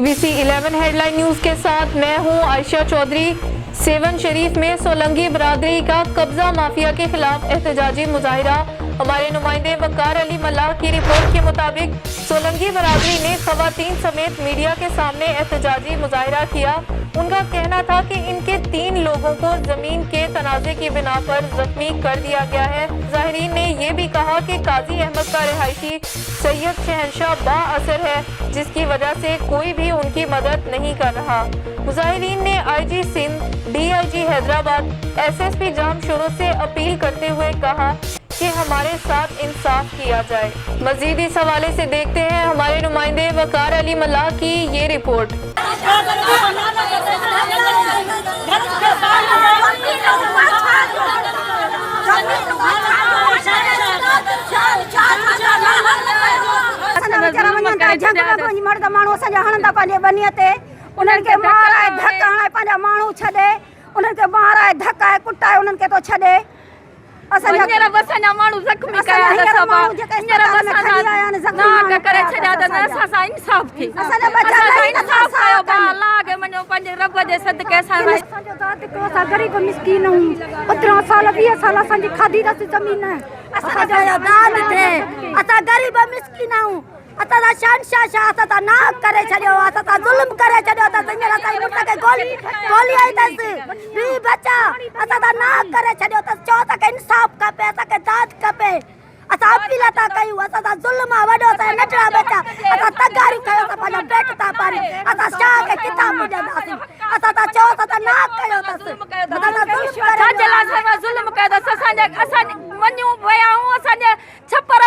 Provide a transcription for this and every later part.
BBC 11 headline news के साथ मैं हूं आयशा चौधरी। सेवन शरीफ में सोलंगी बरादरी का कब्जा माफिया के खिलाफ एहतजाजी मुजाहिरा। हमारे नुमाइंदे वकार अली मल्लाह की रिपोर्ट के मुताबिक सोलंगी बरादरी ने खवातीन समेत मीडिया के सामने एहतजाजी मुजाहिरा किया। उनका कहना था कि इनके 3 लोगों को जमीन के तनाजे की बिना पर जख्मी कर दिया गया है। ज़ाहिरीन ने यह भी कहा कि काजी अहमद का रिहायशी सैयद शहनशाह बाअसर है, जिसकी वजह से कोई भी उनकी मदद नहीं कर रहा। मुजाहिरीन ने IG Sindh, DIG Hyderabad, SSP जामशोरों से अपील करते हुए कहा कि हमारे साथ इंसाफ किया जाए। मजीद इस हवाले से देखते हैं हमारे नुमाइंदे वकार अली मल्लाह की ये रिपोर्ट। मर्द माण्हू असांजा हणंदा पंहिंजे बनीअ ते, उन्हनि खे मार आहे, धक हणाए, पंहिंजा माण्हू छॾे, उन्हनि खे मार आहे, धक आहे, कुटाए, उन्हनि खे थो छॾे। असांजा बसना माण्हू ज़ख्मी कया सभा हींअर बसना नाग करे छॾिया त असां सां इंसाफ़ थी। असांजा बच्चा इंसाफ़ कयो बा लाग वञो पंहिंजे रब जे सदके सां। असांजो दाद को असां गरीब मिसकीन आहियूं। 15 साल 20 साल असांजी खाधी रस ज़मीन आहे। असांजो दाद थे, असां गरीब मिसकीन आहियूं। असां शहनशाह शाह असां नाग करे छॾियो, असां ज़ुल्म करे छॾियो त हींअर असांजी पुट खे गोली आई अथसि। ॿी बचा असां नाग करे छॾियो त चओ त इंसाफ़ खपे, असांखे दाद खपे। असां अपील था कयूं, असां ज़ुल्म आहे वॾो, असां नंढड़ा बचा, असां तगारियूं कयो त पंहिंजो पेट था पारी, असां शाह खे किथां पुॼंदासीं? असां था चओ त नाग कयो अथसि, ज़ुल्म कयो अथसि। असां वञूं विया आहियूं, असांजे छपर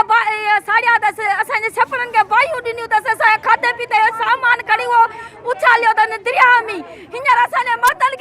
साड़िया अथसि, असांजे छपरनि खे बाहियूं ॾिनियूं अथसि, असांजे खाधे पीते जो सामान खणी उहो उछालियो अथनि दरिया में। हींअर असांजे मर्दनि